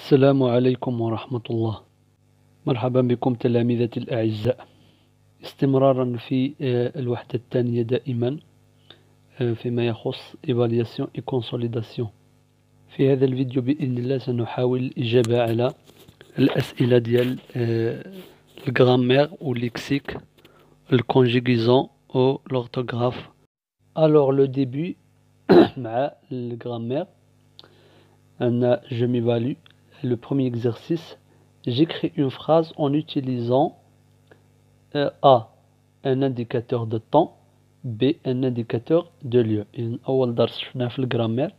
السلام عليكم ورحمة الله. مرحبا بكم تلاميذتي الأعزاء، استمرارا في الوحدة الثانية دائما فيما يخص Evaluation et Consolidation. في هذا الفيديو بإذن الله سنحاول الإجابة على الأسئلة ديال الجرامير أو lexique, le conjugaison أو l'orthographe. Alors le début مع الجرامير أنا je m'évalue. Le premier exercice, j'écris une phrase en utilisant A, un indicateur de temps, B, un indicateur de lieu. أول درس شفناه في الجرامير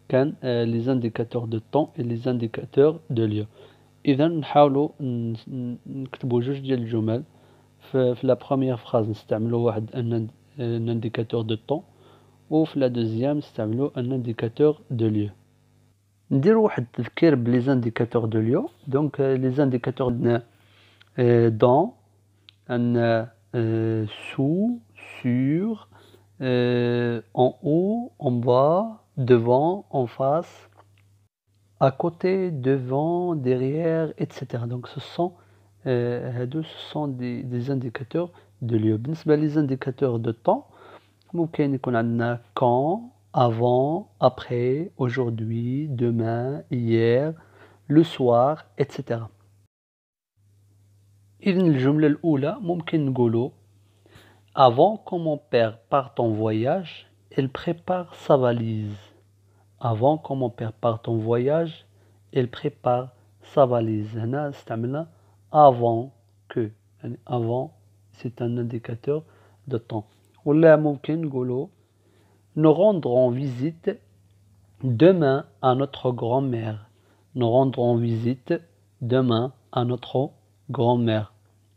كان les indicateurs de temps et les indicateurs de lieu. إذا نحاولوا نكتبوا جوج ديال الجمل. في la première phrase نستعملوا واحد un indicateur de temps، وفي la deuxième نستعملوا un indicateur de lieu. ندير واحد التذكير بلي indicateurs de lieu. Donc les indicateurs dans, sous, sur, en haut, en bas, devant, en face, à côté, devant, derrière, etc. Donc ce sont des indicateurs de lieu. بالنسبة les indicateurs de temps ممكن يكون عندنا quand, avant, après, aujourd'hui, demain, hier, le soir, etc. إذن الجملة الأولى ممكن نقولوا avant que mon père parte en voyage, il prépare sa valise. Avant que mon père parte en voyage, il prépare sa valise. هنا استعملنا avant que. يعني avant c'est un indicateur de temps. ولا ممكن نقولوا nous rendrons visite demain à notre grand-mère. Nous rendrons visite demain à notre grand-mère.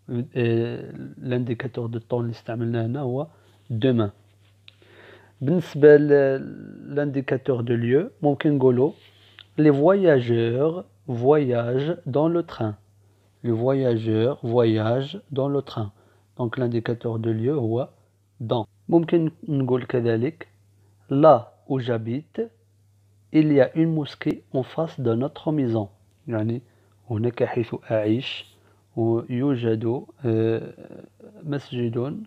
L'indicateur de temps اللي استعملناه هنا هو demain. بالنسبة l'indicateur de lieu ممكن نقولوا les voyageurs voyagent dans le train. Les voyageurs voyagent dans le train. Donc l'indicateur de lieu هو dans. ممكن نقول كذلك là où j'habite il y a une mosquée en face de notre maison. يعني هناك حيث أعيش ويوجد مسجد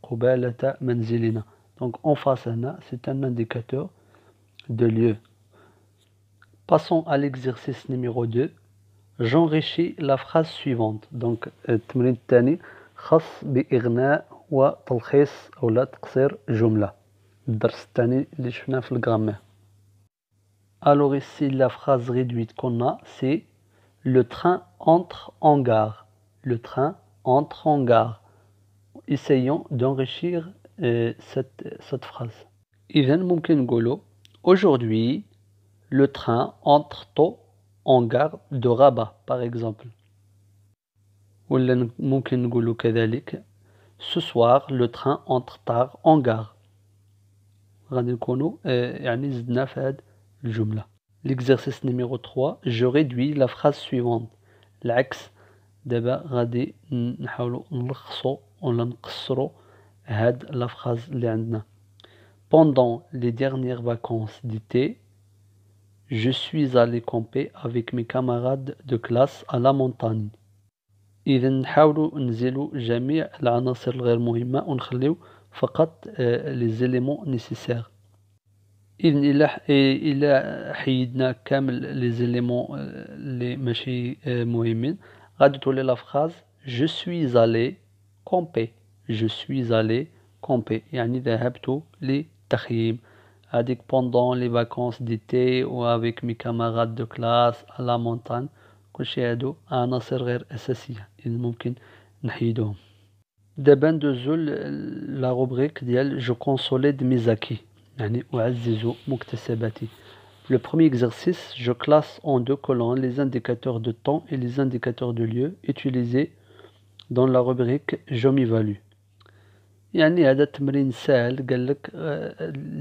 قبالة منزلنا. Donc en face هنا c'est un indicateur de lieu. Passons à l'exercice numéro 2. J'enrichis la phrase suivante. Donc التمرين الثاني خاص بإغناء وتلخيص أو لا تقصير جملة. الدرس الثاني اللي شفناه في الجرامير. Alors ici la phrase réduite qu'on a c'est le train entre en gare. Le train entre en gare. Essayons d'enrichir cette phrase. إذن ممكن نقولوا aujourd'hui le train entre tôt en gare de Rabat par exemple. ولا ممكن نقولوا كذلك ce soir le train entre tard en gare. غادي نكونوا يعني زدنا في هذه الجملة. L'exercice numéro 3, je réduis la phrase suivante. العكس دابا غادي نحاولوا نلخصوا ولا نقصروا هاد la phrase اللي عندنا. Pendant les dernières vacances d'été, je suis allé camper avec mes camarades de classe à la montagne. إذا نحاولوا نزيلوا جميع العناصر الغير مهمة ونخليو فقط les éléments nécessaires. إذن إلا حيدنا كامل les éléments اللي ماشي مهمين غادي تولي la phrase je suis allé camper. Je suis allé camper يعني ذهبت للتخييم. هذيك pendant les vacances d'été ou avec mes camarades de classe à la montagne كلشي هادو عناصر غير أساسية إذن ممكن نحيدوهم. دابا ندوزو la rubrique ديال je consolide mes acquis يعني أعزز مكتسباتي. Le premier exercice, je classe en deux colonnes les indicateurs de temps et les indicateurs de lieu utilisés dans la rubrique je m'évalue. يعني هذا التمرين سهل قال لك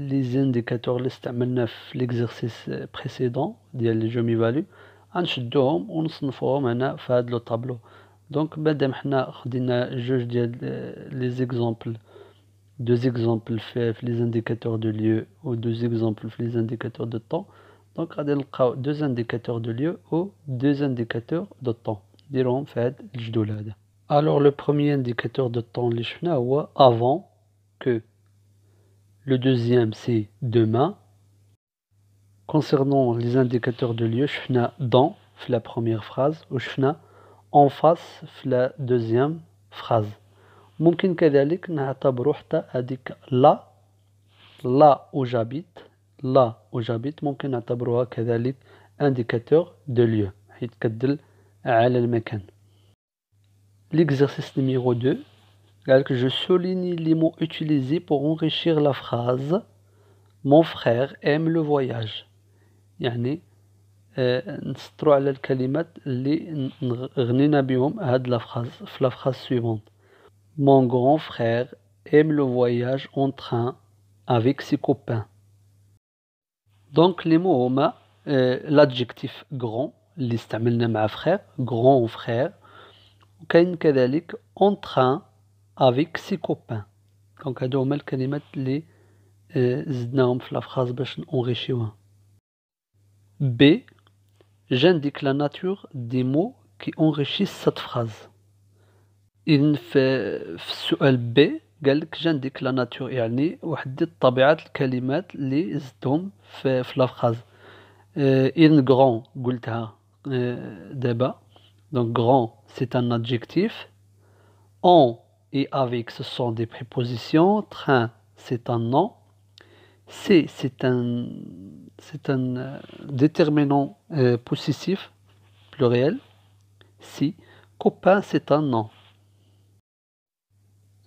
les indicateurs اللي استعملنا في l'exercice précédent ديال je m'évalue غنشدوهم ونصنفوهم هنا في هذا لو طابلو. دونك مادام حنا خدينا جوج ديال لي زيكزامبل deux exemples faits les indicateurs de lieu ou deux exemples les indicateurs de temps. دونك غادي نلقاو deux indicateurs de lieu ou deux indicateurs de temps نديرهم في هاد الجدول هذا. Alors le premier indicateur de temps اللي شفناه هو avant que. Le deuxième c'est demain. Concernant les indicateurs de lieu شفنا dans في la première phrase وشفنا en face في la deuxième phrase. ممكن كذلك نعتبروا حتى هذيك là où j'habite ممكن نعتبروها كذلك indicateur de lieu حيث كتدل على المكان. L'exercice numéro 2 قال que je souligne les mots utilisés pour enrichir la phrase mon frère aime le voyage. يعني نسطروا على الكلمات اللي غنينا بهم هاد لا phrase في la phrase suivante. Mon grand frère aime le voyage en train avec ses copains. Donc les mots هما l'adjectif grand اللي استعملنا مع frère grand frère وكاين كذلك en train avec ses copains. Donc هادو هما الكلمات اللي زدناهم في la phrase باش نونغيشيوها. B. J'indique la nature des mots qui enrichissent cette phrase. إذن في السؤال B قالك j'indique la nature يعني وحدد طبيعة الكلمات اللي زدتهم في la phrase. إذن grand قلتها دابا. Donc grand c'est un adjectif. En et avec ce sont des prépositions. Train c'est un nom. C'est un déterminant possessif pluriel. Si copain c'est un nom.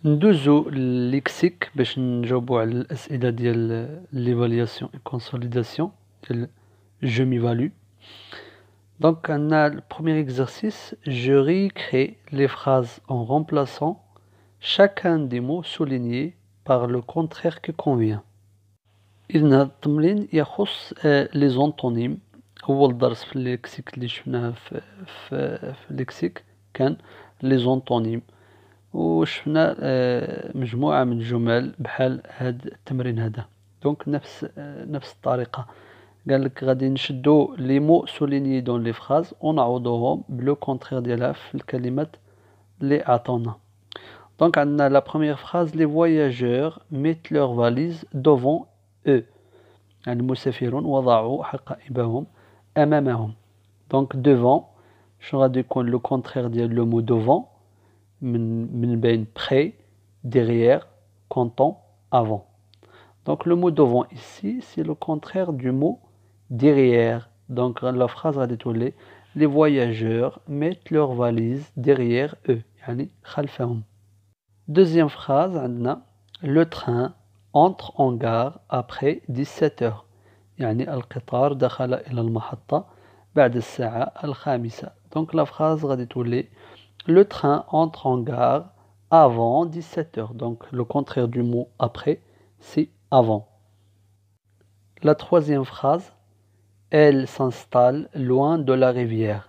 ندوزو الليكسيك باش نجاوبو على الأسئلة ديال l'évaluation et consolidation ديال je m'évalue. Donc on a le premier exercice, je réécris les phrases en remplaçant chacun des mots soulignés par le contraire qui convient. إذن هذا التمرين يخص les antonymes. أول درس في الليكسيك اللي شفناه في الليكسيك كان les antonymes وشفنا مجموعة من الجمل بحال هاد التمرين هذا. دونك نفس الطريقة قال لك غادي نشدو لي مو سولينيي دون لي فراز ونعوضوهم بلو كونترير ديالها في الكلمات اللي عطونا. دونك عندنا لا بروميير فراز لي فواياجور ميت لور فاليز دوفون او يعني المسافرون وضعوا حقائبهم أمامهم. دونك دوفون شنو غادي يكون لو كونترير ديال لو مو دوفون من بين près, derrière, content, avant. Donc le mot devant ici, c'est le contraire du mot derrière. Donc la phrase va détourner les voyageurs mettent leurs valises derrière eux. يعني خلفهم. Deuxième phrase, عندنا le train entre en gare après 17 heures. يعني القطار دخل إلى المحطة بعد الساعة 5. Donc la phrase غادي تولي le train entre en gare avant 17 heures. Donc le contraire du mot après, c'est avant. La troisième phrase, elle s'installe loin de la rivière.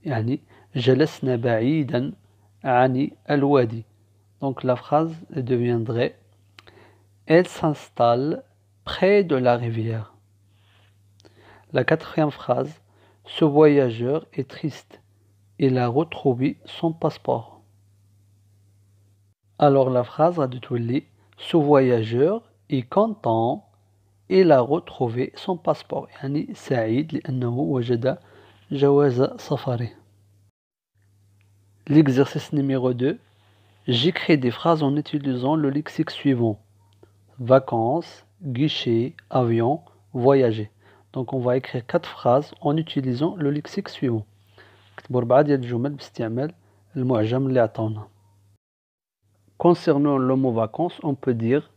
يعني جلسنا بعيدا عن الوادي. Donc la phrase deviendrait elle s'installe près de la rivière. La quatrième phrase, ce voyageur est triste. Il a retrouvé son passeport. Alors la phrase va تولي ce voyageur est content, il a retrouvé son passeport. يعني سعيد لأنه وجد جواز سفره. L'exercice numéro 2. J'écris des phrases en utilisant le lexique suivant. Vacances, guichet, avion, voyager. Donc on va écrire 4 phrases en utilisant le lexique suivant. كتبوا 4 ديال الجمل باستعمال المعجم اللي عطاونا. Concernant le mot vacances, on peut dire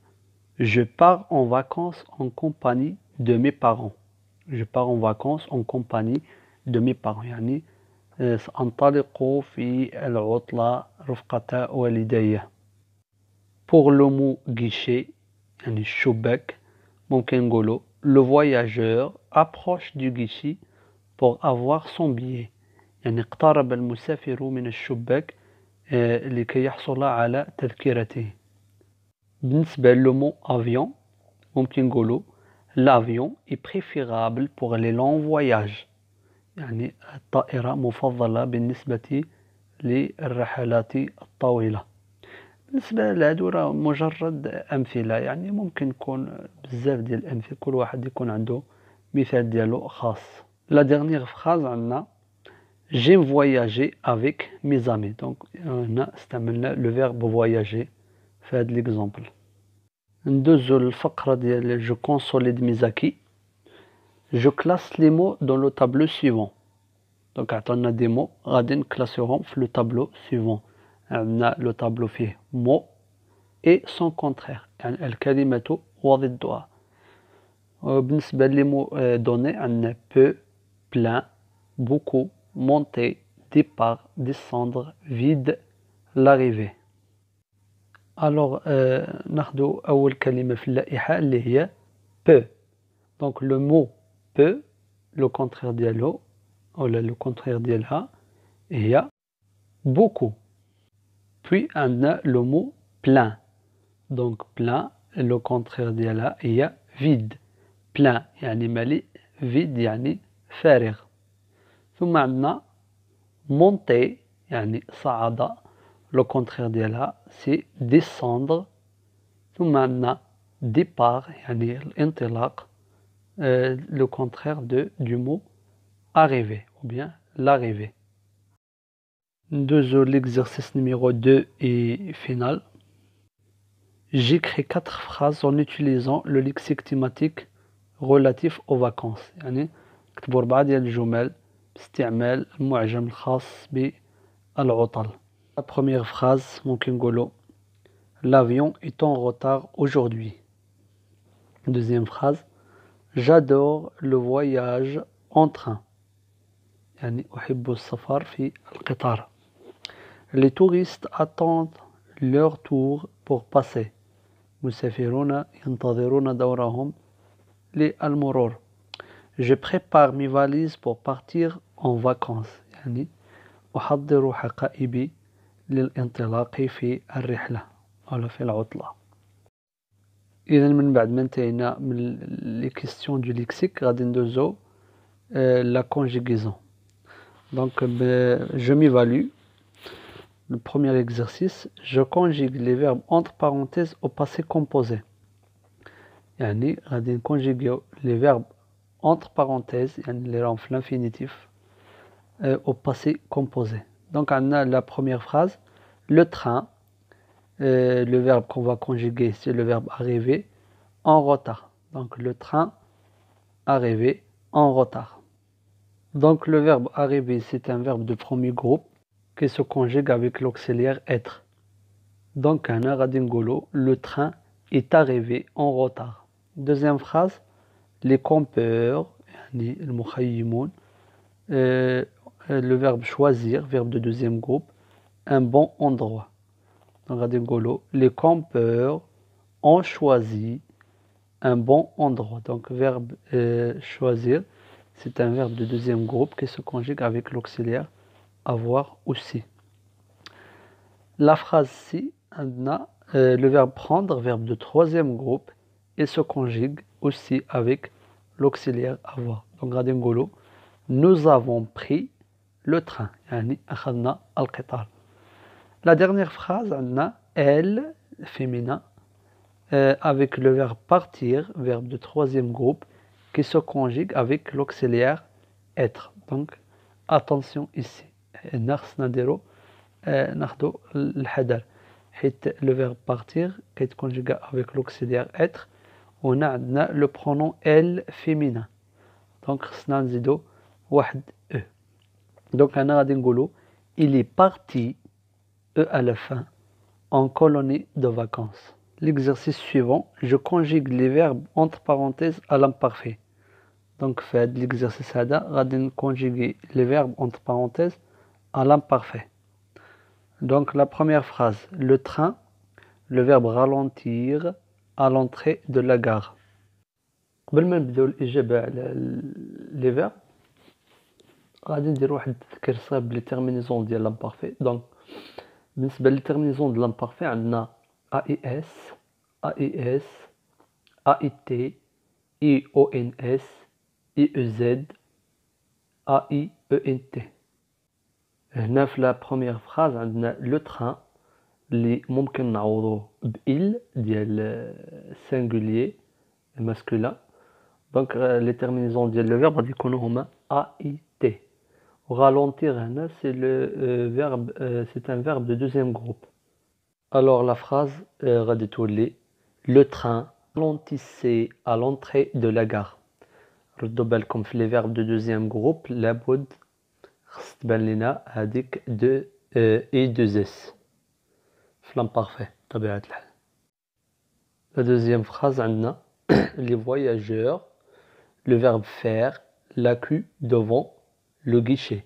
je pars en vacances en compagnie de mes parents. Je pars en vacances en compagnie de mes parents. يعني سأنطلق في العطلة رفقة والدي. Pour le mot guichet يعني الشباك ممكن نقولوا le voyageur approche du guichet pour avoir son billet. يعني اقترب المسافر من الشباك لكي يحصل على تذكرته. بالنسبة للمو avion ممكن نقولوا l'avion est préférable pour les longs voyages. يعني الطائرة مفضلة بالنسبة للرحلات الطويلة. بالنسبة لهادو راه مجرد أمثلة، يعني ممكن يكون بزاف ديال الأمثلة، كل واحد يكون عنده مثال ديالو خاص. لا dernière phrase عندنا j'aime voyager avec mes amis. donc هنا استعملنا le verbe voyager في هاد l'exemple. ندوزو للفقرة ديال je consolide mes acquis. je classe les mots dans le tableau suivant. donc عطانا des mots غادي نكلاسيوهم في le tableau suivant. عندنا le tableau فيه mots et son contraire، يعني الكلمة وضدها. بالنسبة لي mots donnés عندنا peu, plein, beaucoup, monter, départ, descendre, vide, l'arrivée. alors ناخدو أول كلمة في اللائحة اللي هي peu. donc le mot peu le contraire ديالو ولا le contraire ديالها هي beaucoup. puis عندنا le mot plein. donc plein le contraire ديالها هي vide. plein يعني مليء، vide يعني فارغ. ثم عندنا monter يعني صعد، le contraire ديالها c'est descendre. ثم عندنا départ يعني الانطلاق، le contraire du mot arriver ou bien l'arrivée. ندوزو l'exercice numéro 2 et final. j'écris 4 phrases en utilisant le lexique thématique relatif aux vacances. يعني نكتبو 4 ديال الجمل باستعمال المعجم الخاص بالعطل. La première phrase ممكن نقولو l'avion est en retard aujourd'hui. Deuxième phrase j'adore le voyage en train. يعني أحب السفر في القطار. les touristes attendent leur tour pour passer. مسافرون ينتظرون دورهم للمرور. je prépare mes valises pour partir en vacances. يعني أحضر حقائبي للانطلاق في الرحلة ولا في العطلة. إذا من بعد ما انتهينا من لي كيستيون دو ليكسيك غادي ندوزو la conjugaison. donc je m'évalue. le premier exercice je conjugue les verbes entre parenthèses au passé composé. يعني غادي نكونجيغيو les verbes entre parenthèses يعني اللي راهم في l'infinitif au passé composé. donc عندنا la première phrase le train. le verbe qu'on va conjuguer c'est le verbe arriver en retard. donc le train arriver en retard. donc le verbe arriver c'est un verbe de premier groupe qui se conjugue avec l'auxiliaire être. donc هنا غادي نقولو le train est arrivé en retard. deuxième phrase les campeurs يعني المخيمون. le verbe choisir verbe de deuxième groupe un bon endroit. donc غادي نقولو les campeurs ont choisi un bon endroit. donc verbe choisir c'est un verbe de deuxième groupe qui se conjugue avec l'auxiliaire avoir aussi. la phrase ci عندنا le verbe prendre verbe de troisième groupe et se conjugue aussi avec l'auxiliaire avoir. donc غادي نقولو nous avons pris le train يعني أخذنا القطار. la dernière phrase عندنا elle féminin avec le verbe partir verbe de troisième groupe qui se conjugue avec l'auxiliaire être. donc attention ici هنا خصنا نديرو ناخدو الحذر حيت le verbe partir كيتكونجيغا avec l'auxiliaire être وهنا عندنا le pronom elle féminin. donc خصنا نزيدو واحد e. donc هنا غادي نقولو il est parti e à la fin en colonie de vacances. l'exercice suivant je conjugue les verbes entre parenthèses à l'imparfait. donc في هذا l'exercice هذا غادي نكونجيغي les verbes entre parenthèses à l'imparfait. donc la première phrase le train le verbe ralentir à l'entrée de la gare. قبل ما نبداو الإجابة على لي فيرب غادي ندير واحد التذكير صغير بلي تيرمينيزون ديال لامبارفي. دونك بالنسبة لي تيرمينيزون ديال لامبارفي عندنا AIS, AIS, AIT, IONS IEZ AIENT. هنا في la première phrase عندنا le train اللي ممكن نعوضوه بإل ديال singulier masculin. Donc les terminaisons ديال le verbe غادي يكونوا هما AIT. Ralentir هنا c'est le verbe c'est un verbe de deuxième groupe. Alors la phrase غادي تولي le train ralentissait à l'entrée de la gare. ردوا بالكم في les verbes de deuxième groupe لابد خص تبان لينا هذيك de et deux s في l'imparfait بطبيعة الحال. La deuxième phrase عندنا les voyageurs, le verbe faire, la queue devant le guichet.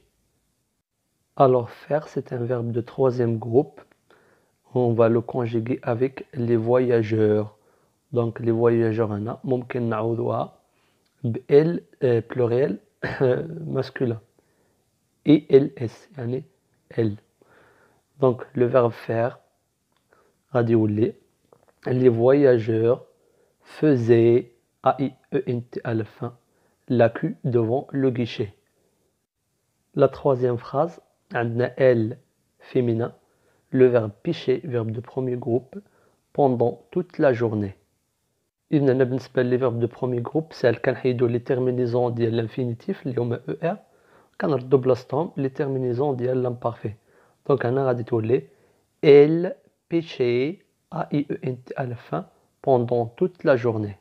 Alors faire c'est un verbe de troisième groupe. On va le conjuguer avec les voyageurs. Donc les voyageurs هنا ممكن نعوضوها بال pluriel masculin ELS يعني L. Donc le verbe faire غادي يولي les voyageurs faisaient AIENT à la fin la queue devant le guichet. La troisième phrase عندنا elle féminin, le verbe pêcher verbe de premier groupe pendant toute la journée. إذن هنا بالنسبة لي verbe de premier groupe سهل كنحيدو les terminaisons ديال l'infinitif اللي هما ER كنردو بلاصتهم les terminaisons ديال l'imparfait. Donc هنا غادي تولي elle pêchait AIENT à la fin pendant toute la journée.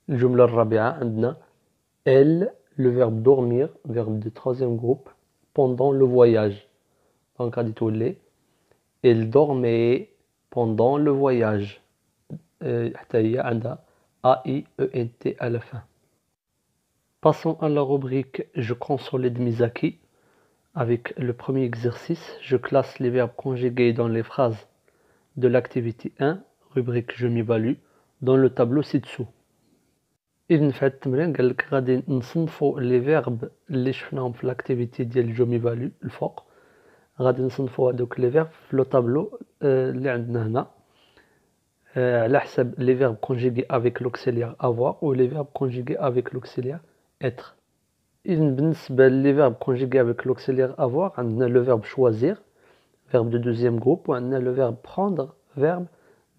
الجملة الرابعة عندنا elle le verbe dormir verbe de troisième groupe pendant le voyage. Donc غادي تولي elle dormait pendant le voyage. حتى هي عندها AIENT à la fin. Passons à la rubrique je consolide mes acquis. Avec le premier exercice, je classe les verbes conjugués dans les phrases de l'activité 1, rubrique je m'évalue, dans le tableau ci-dessous. إذن في هذا التمرين قال لك غادي نصنفوا لي فيرب اللي شفناهم في لاكتيفيتي ديال جو ميفالو الفوق، غادي نصنفوا هذوك لي فيرب في لو طابلو اللي عندنا هنا على حسب لي فيرب كونجيغي افيك لوكسيليير افوار و لي فيرب كونجيغي افيك لوكسيليير اتر. إذن بالنسبة لي فيرب كونجيغي افيك لوكسيليير افوار عندنا لو فيرب شوازير verbe de deuxième groupe ou on a le verbe prendre verbe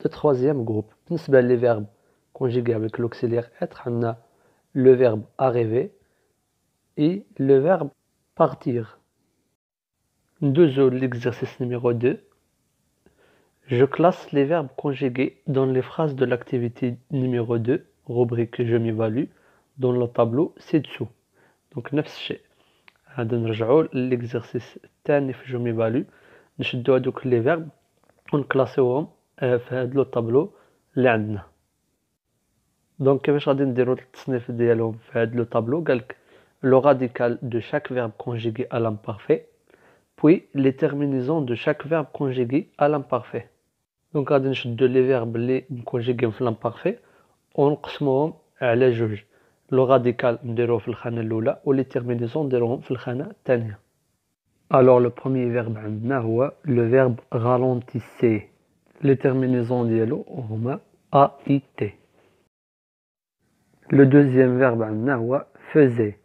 de troisième groupe. بالنسبة les verbes conjugués avec l'auxiliaire être on a le verbe arriver et le verbe partir. L'exercice numéro 2. Je classe les verbes conjugués dans les phrases de l'activité numéro 2, rubrique je m'évalue, dans le tableau ci-dessous. Donc نفس الشيء. هذا نرجعوا l'exercice الثاني في je m'évalue. نشدو هادوك لي فيرب ونكلاسيوهم في هاد لو طابلو اللي عندنا. دونك كيفاش غادي نديرو التصنيف ديالهم في هاد لو طابلو؟ قالك لو راديكال دو شاك فيرب كونجيغي à l'imparfait puis les terminaisons de chaque verbe conjugué à l'imparfait. دونك غادي نشدو لي فيرب اللي مكونجيغيين في l'imparfait ونقسموهم على جوج، لو راديكال نديروه في الخانة الأولى و لي تيرمينيزون نديروهم في الخانة الثانية. Alors le premier verbe عندنا هو le verbe ralentissait. Les terminaisons ديالو هما AIT. Le deuxième verbe عندنا هو faisait.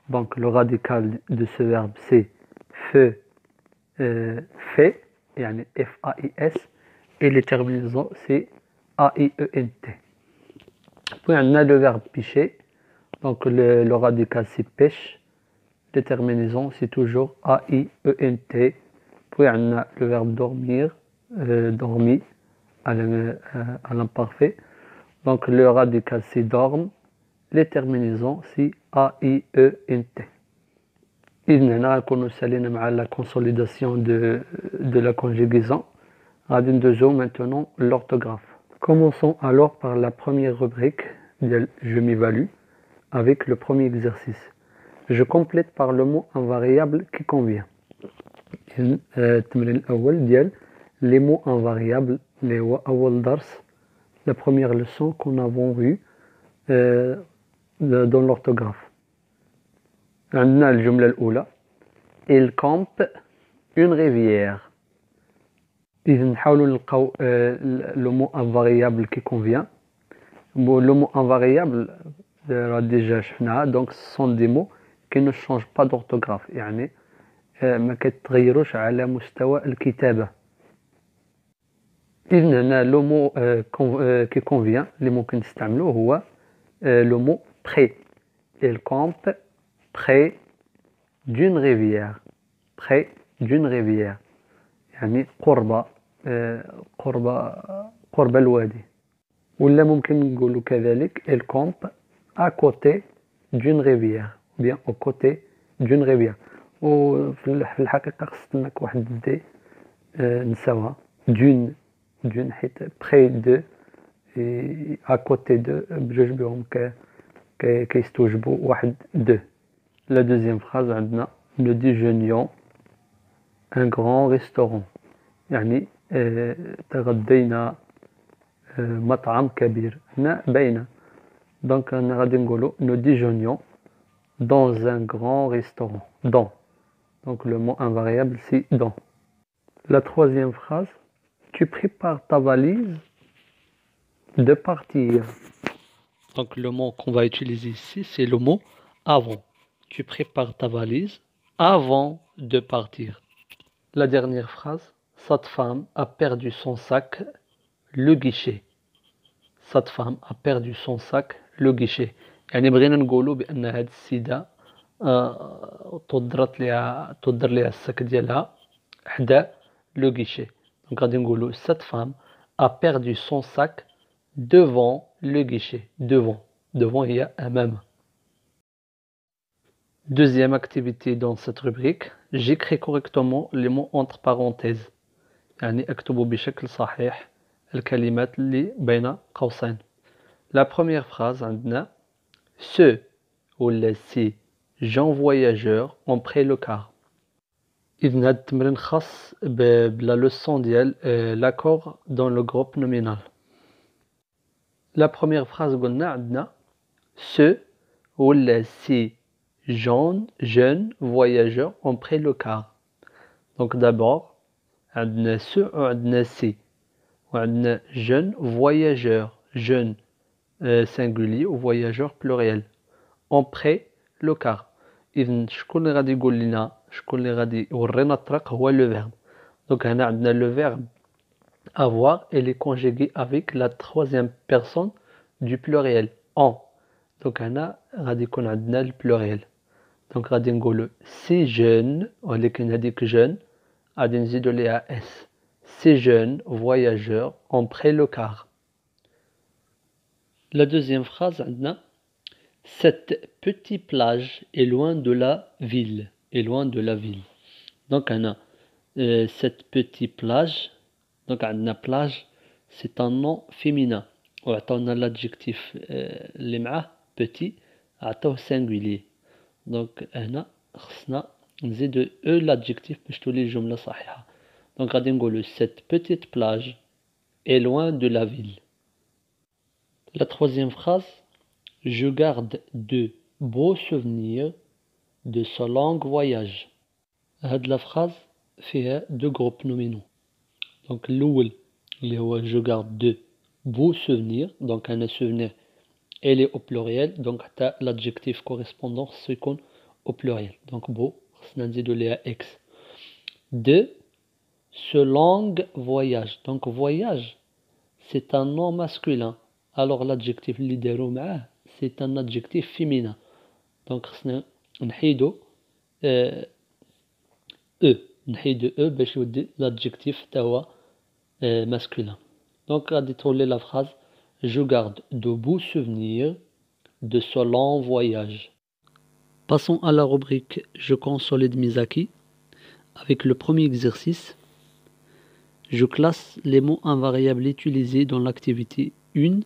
Donc le radical de ce verbe c'est fait يعني FAIS et les terminaisons c'est AIENT. Puis on a le verbe pêcher. Donc le radical c'est pêche. Les terminaisons c'est toujours AIENT. Puis on a le verbe dormir, dormi à l'imparfait. Donc le radical c'est dorme. Les terminaisons c'est AIENT. إذن هنا غنكونو سالينا مع la consolidation de la conjugaison. غادي ندوزو maintenant l'orthographe. Commençons alors par la première rubrique ديال je m'évalue avec le premier exercice. Je complète par le mot invariable qui convient. التمرين الأول ديال les mots invariables اللي هو أول درس la première leçon qu'on avons vue dans l'orthographe. عندنا الجملة الأولى il campe une rivière. إذا نحاولوا نلقاو le mot invariable qui convient. Bon, le mot invariable déjà شفناها donc ce sont des mots qui ne changent pas d'orthographe يعني ما كتغيروش على مستوى الكتابة. إذن هنا لو مو كي كونفيان اللي ممكن نستعملوه هو لو مو près. Il campe près d'une rivière. Près d'une rivière يعني قرب قرب الوادي. ولا ممكن نقولوا كذلك il campe à côté d'une rivière ou bien au côté d'une rivière. وفي الحقيقة خصناك واحد دي نساوها d'une حيت près de et à côté de بجوج بهم كيستوجبوا واحد de. La deuxième phrase عندنا nous déjeunions un grand restaurant يعني تغدينا مطعم كبير. هنا باينة donc هنا غادي نقولوا nous déjeunions dans un grand restaurant. Dans, donc le mot invariable c'est dans. La troisième phrase, tu prépares ta valise de partir. Donc le mot qu'on va utiliser ici c'est le mot avant. Tu prépares ta valise avant de partir. La dernière phrase, cette femme a perdu son sac, le guichet. Cette femme a perdu son sac, le guichet. يعني بغينا نقولوا بأن هاد السيدة تضر ليها الساك ديالها حدا لو guichet. Donc غادي نقولوا cette femme a perdu son sac devant le guichet. Devant هي أمام. Deuxième activité dans cette rubrique, j'écris correctement les mots entre parenthèses. يعني اكتبوا بشكل صحيح الكلمات اللي بين قوسين. La première phrase عندنا ceux ou les si gens voyageurs ont pris le car. إذن هذا التمرين خاص بلا leçon ديال l'accord dans le groupe nominal. La première phrase قلنا عندنا ceux ou les si jeunes voyageurs ont pris le car. Donc d'abord عندنا ceux وعندنا si وعندنا jeunes voyageurs jeunes singulier ou voyageurs pluriel ont pris le car. إذن شكون اللي غادي يقول لنا شكون اللي غادي يورينا الطريق هو le verbe. Donc هنا عندنا le verbe avoir et est conjugué avec la troisième personne du pluriel en. Donc هنا غادي يكون عندنا le pluriel. Donc غادي نقولوا ces jeunes ولكن هذيك jeune غادي نزيدوا ليها s. Ces jeunes voyageurs ont pris le car. La deuxième phrase عندنا cette petite plage est loin de la ville. Est loin de la ville. Donc هنا cette petite plage. Donc عندنا plage c'est un nom féminin. وعطاونا l'adjectif اللي معاه petit عطاوه singulier. Donc هنا خصنا نزيدو l'adjectif باش تولي الجملة صحيحة. Donc غادي نقولو cette petite plage est loin de la ville. La troisième phrase, je garde de beaux souvenirs de ce long voyage. هاد la phrase فيها deux groupes nominaux. Donc الأول اللي هو je garde de beaux souvenirs. Donc un souvenir elle est au pluriel. Donc حتى l'adjectif correspondant سيكون au pluriel. Donc beau خصنا نزيدو ليها x. De ce long voyage. Donc voyage c'est un nom masculin. Alors l'adjectif اللي دارو معاه c'est un adjectif féminin. Donc خصنا نحيدو نحيدو باش يودي l'adjectif حتى هو masculin. Donc غادي تولي la phrase je garde de beaux souvenirs de ce long voyage. Passons à la rubrique je consolide mes acquis avec le premier exercice. Je classe les mots invariables utilisés dans l'activité 1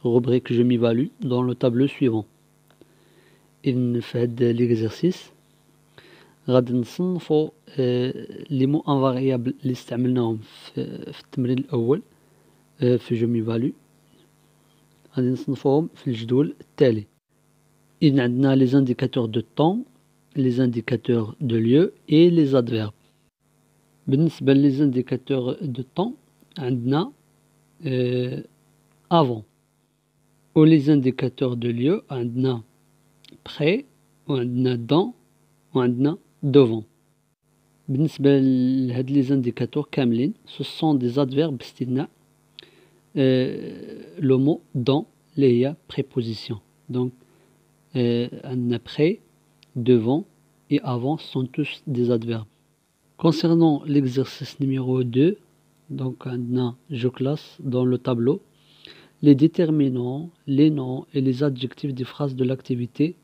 rubrique je m'évalue dans le tableau suivant. إذن في هذا l'exercice غادي نصنفوا les mots invariables اللي استعملناهم في التمرين الأول في je m'évalue. غادي نصنفوهم في الجدول التالي. إذن عندنا les indicateurs de temps, les indicateurs de lieu et les adverbes. بالنسبة les indicateurs de temps عندنا avant. و les indicateurs de lieu عندنا près وعندنا dans وعندنا devant. بالنسبة لهاد les indicateurs كاملين ce sont des adverbes باستثناء le mot dans اللي هي préposition. Donc عندنا près, devant et avant sont tous des adverbes. Concernant l'exercice numéro 2, donc je classe dans le tableau les déterminants, les noms et les adjectifs des phrases de l'activité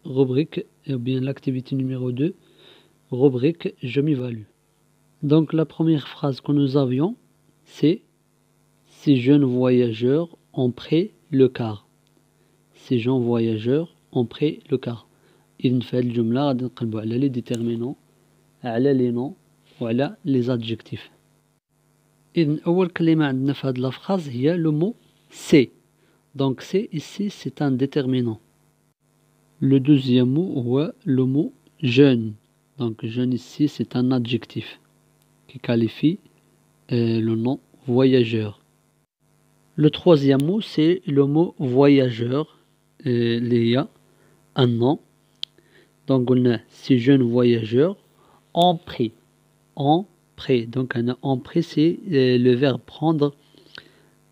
rubrique, ou bien l'activité numéro 2, rubrique je m'évalue. Donc la première phrase que nous avions, c'est ces jeunes voyageurs ont pris le car. Ces jeunes voyageurs ont pris le car. إذن في هذه الجملة غادي نقلبوا على les déterminants, على les noms وعلى les adjectifs. إذن أول كلمة عندنا في هذه la phrase هي le mot c'est. Donc c'est ici c'est un déterminant. Le deuxième mot هو le mot jeune. Donc jeune ici c'est un adjectif qui qualifie le nom voyageur. Le troisième mot c'est le mot voyageur. Il y a un nom. Donc on a ces jeunes voyageurs ont pris. Ont pris. Donc ont pris c'est le verbe prendre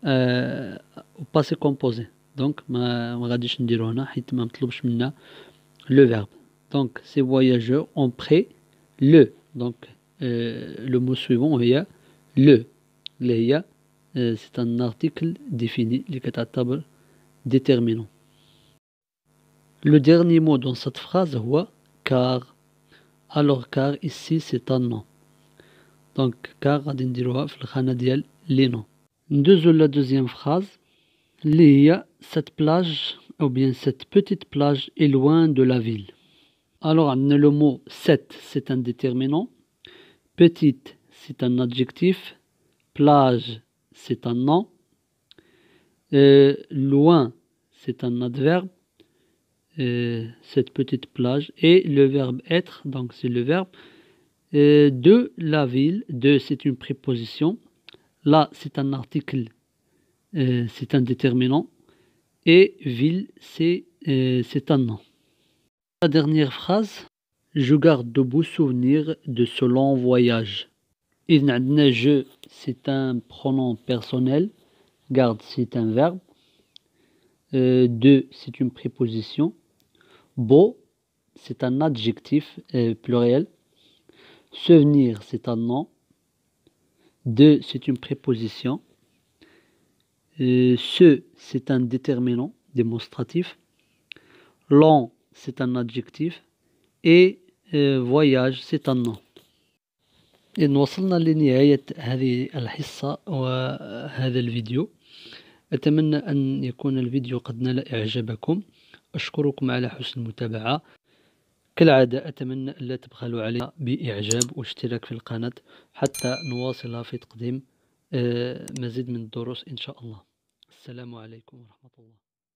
au passé composé. Donc ما غاديش نديرو هنا حيت ما مطلوبش منا le verbe. Donc ces voyageurs ont pris le. Donc le mot suivant هي le. اللي هي c'est un article défini اللي كتعتبر déterminant. Le dernier mot dans cette phrase هو car. Alors car ici c'est un nom. Donc car غادي نديروها في الخانة ديال les noms. ندوزو la deuxième phrase اللي هي cette plage ou bien cette petite plage est loin de la ville. Alors عندنا le mot cette c'est un déterminant, petite c'est un adjectif, plage c'est un nom, loin c'est un adverbe, cette petite plage et le verbe être, donc c'est le verbe, de la ville, de c'est une préposition, là c'est un article, c'est un déterminant et ville c'est un nom. La dernière phrase, je garde de beaux souvenirs de ce long voyage. إذن عندنا je c'est un pronom personnel, garde c'est un verbe, de c'est une préposition, beau c'est un adjectif pluriel, souvenir c'est un nom, de c'est une préposition, ce c'est un déterminant démonstratif, long c'est un adjectif et voyage c'est un nom. إذن وصلنا لنهاية هذه الحصة وهذا الفيديو. أتمنى أن يكون الفيديو قد نال إعجابكم. أشكركم على حسن المتابعة. كالعادة أتمنى ألا تبخلوا علي بإعجاب واشتراك في القناة حتى نواصل في تقديم مزيد من الدروس إن شاء الله. السلام عليكم ورحمة الله.